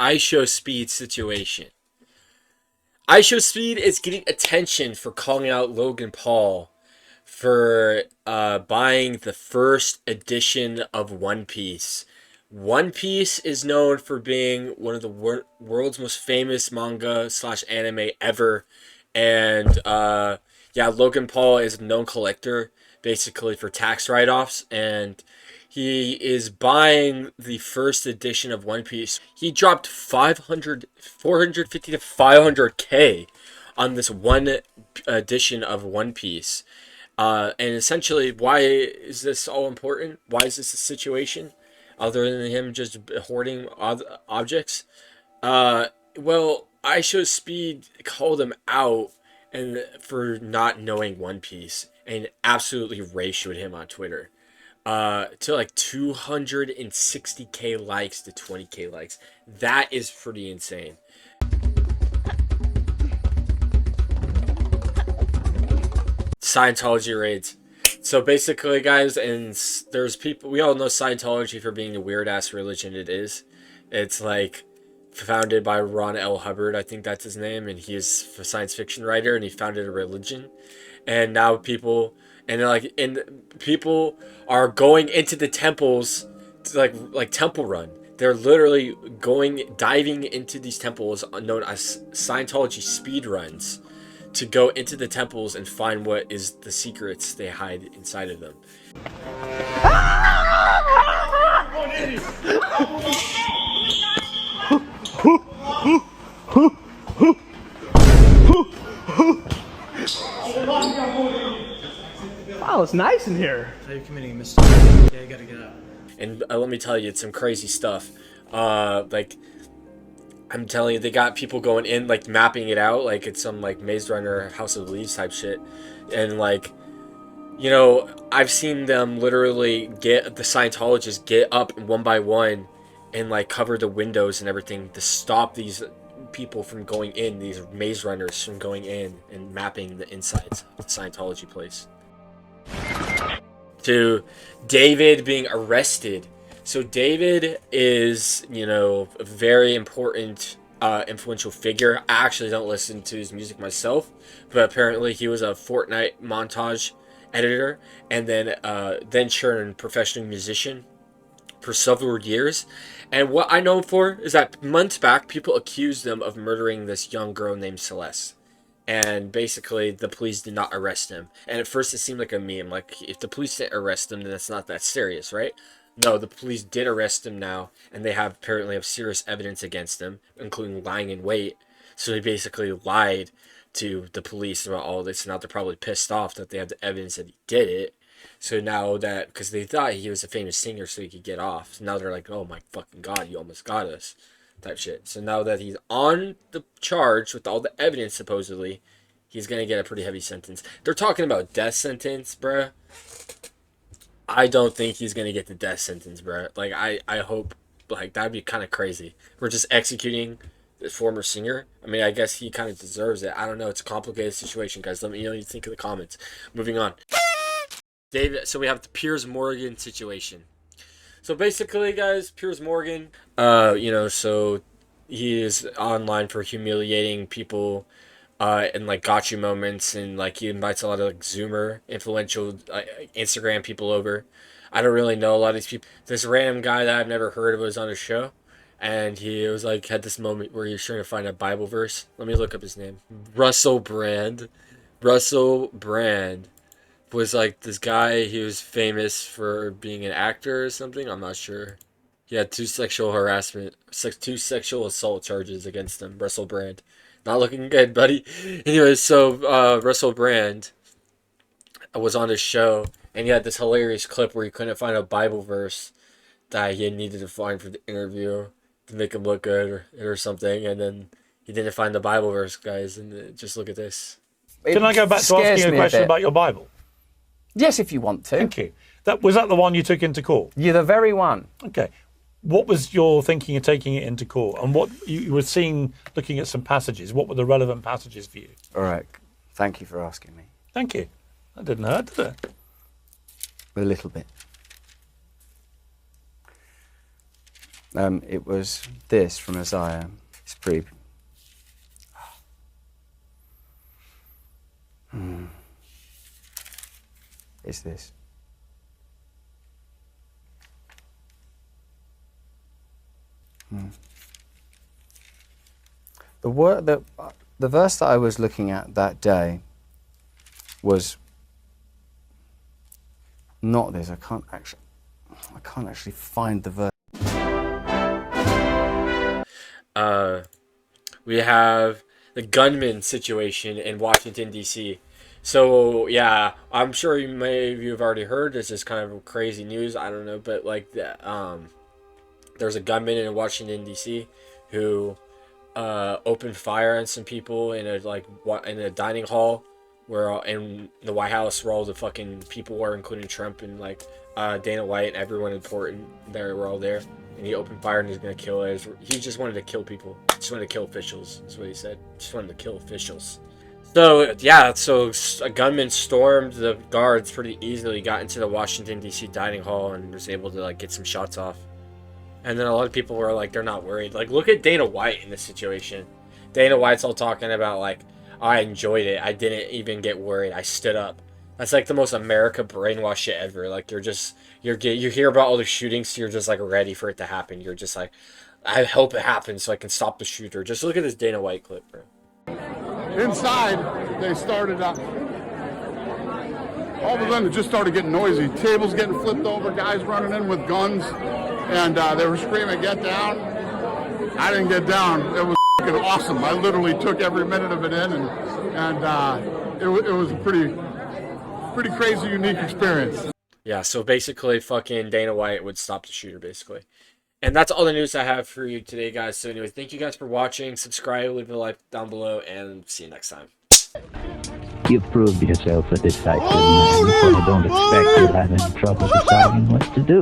Ishowspeed situation. Ishowspeed is getting attention for calling out Logan Paul for buying the first edition of One Piece. One Piece is known for being one of the world's most famous manga slash anime ever, and yeah, Logan Paul is a known collector, basically for tax write-offs, and he is buying the first edition of One Piece. He dropped 450 to 500K on this one edition of One Piece. And essentially, why is this all important? Why is this a situation? Other than him just hoarding objects? Well, Ishowspeed called him out and for not knowing One Piece and absolutely ratioed him on Twitter. To like 260K likes to 20K likes. That is pretty insane. Scientology raids. So basically, guys, and there's people, we all know Scientology for being a weird ass religion it is. It's like founded by Ron L. Hubbard, I think that's his name, and he is a science fiction writer, and he founded a religion. And now people are going into the temples to like temple run. They're literally diving into these temples known as Scientology speed runs to go into the temples and find what is the secrets they hide inside of them. Wow, it's nice in here. Are you committing a mistake? Yeah, you gotta get out. And let me tell you, it's some crazy stuff. Like, I'm telling you, they got people going in, like, mapping it out, like it's some, like, Maze Runner, House of Leaves type shit. And, like, you know, I've seen them literally get, the Scientologists get up one by one and, like, cover the windows and everything to stop these people from going in, these Maze Runners from going in and mapping the insides of the Scientology place. To David being arrested. So David is, you know, a very important, influential figure. I actually don't listen to his music myself, but apparently he was a Fortnite montage editor and then turned professional musician for several years. And what I know him for is that months back, people accused him of murdering this young girl named Celeste. And basically, the police did not arrest him. And at first, it seemed like a meme. Like, if the police didn't arrest him, then it's not that serious, right? No, the police did arrest him now, and they apparently have serious evidence against him, including lying in wait. So he basically lied to the police about all this. Now they're probably pissed off that they have the evidence that he did it. So now that, because they thought he was a famous singer so he could get off. So now they're like, oh my fucking god, you almost got us. Type shit. So now that he's on the charge with all the evidence, supposedly, he's gonna get a pretty heavy sentence. They're talking about death sentence, bruh. I don't think he's gonna get the death sentence, bruh. Like, I hope, like, that'd be kind of crazy. We're just executing the former singer. I mean, I guess he kind of deserves it. I don't know. It's a complicated situation, guys. Let me know what you think in the comments. Moving on. David, so we have the Piers Morgan situation. So basically, guys, Piers Morgan, you know, so he is online for humiliating people, and like gotcha moments, and like he invites a lot of like Zoomer influential Instagram people over. I don't really know a lot of these people. This random guy that I've never heard of was on his show, and he was like had this moment where he was trying to find a Bible verse. Let me look up his name. Russell Brand. Russell Brand was like this guy. He was famous for being an actor or something. I'm not sure. He had two sexual assault charges against him. Russell Brand. Not looking good, buddy. Anyway, so Russell Brand was on his show, and he had this hilarious clip where he couldn't find a Bible verse that he needed to find for the interview to make him look good or something, and then he didn't find the Bible verse, guys, and just look at this. Can I go back to asking you a question about your Bible? Yes, if you want to. Thank you. Was that the one you took into court? You're the very one. Okay. What was your thinking of taking it into court? And what you were seeing, looking at some passages, what were the relevant passages for you? All right. Thank you for asking me. Thank you. That didn't hurt, did it? A little bit. It was this from Isaiah. It's pretty. It's this. The verse that I was looking at that day was not this. I can't actually find the verse. We have the gunman situation in Washington, D.C. So, yeah, I'm sure you may of you have already heard. This is kind of crazy news. I don't know. But, like, there's a gunman in Washington, D.C. who opened fire on some people in a dining hall in the White House where all the fucking people were, including Trump and, like, Dana White and everyone important there were all there. And he opened fire and he was going to kill us. He just wanted to kill people. Just wanted to kill officials. That's what he said. Just wanted to kill officials. So, yeah, so a gunman stormed the guards pretty easily, got into the Washington, D.C. dining hall and was able to, like, get some shots off. And then a lot of people were like, they're not worried. Like, look at Dana White in this situation. Dana White's all talking about, like, I enjoyed it. I didn't even get worried. I stood up. That's like the most America brainwash shit ever. Like, you hear about all the shootings, so you're just like ready for it to happen. You're just like, I hope it happens so I can stop the shooter. Just look at this Dana White clip, bro. Inside, they started up. All of a sudden, it just started getting noisy. Tables getting flipped over, guys running in with guns, and they were screaming, "Get down!" I didn't get down. It was fucking awesome. I literally took every minute of it in, and it was a pretty crazy, unique experience. Yeah, so basically, fucking Dana White would stop the shooter, basically. And that's all the news I have for you today, guys. So anyway, thank you guys for watching. Subscribe, leave a like down below, and see you next time. You've proved yourself a decisive man, but I don't expect you'll have any trouble deciding what to do.